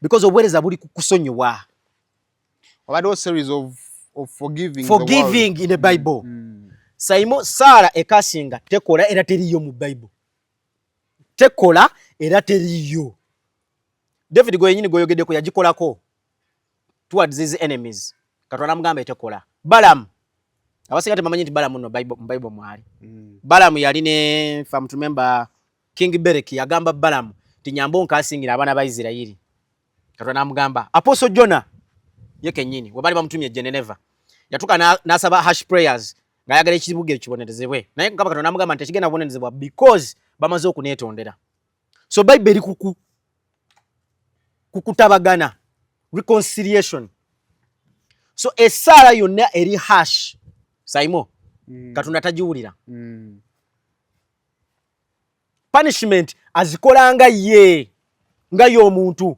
because obuweereza buli kukusonyiwa. About those series of forgiving in the Bible. Saimo Sara ekasinga tekola era teriyo mu Bible. Tekola era teriyo. David gwenyini goyogeddeko yagikolako towards his enemies. Katonda mugamba etekola. Balaam abasinga tebamanyi nti Balaam no Bible mwali. Balaam yali ne if I'm to remember King Berek yagamba Balaam tinyambo nkasingira abana ba Isirayiri. Katonda mugamba Apostle Jonah yekenyini webali bamutumye Geneva. Yatuka nasaba hash prayers nga yagala ekibuge kibonerezebwe. Naye nkaba Katonda mugamba nti kigenda kubonezebwa because bamaze okuneetondera. So Bible eri kukutabagana reconciliation. So esala yonna eri hash Saimo Katonda tajiwulira. Punishment azikolanga ye nga y'omuntu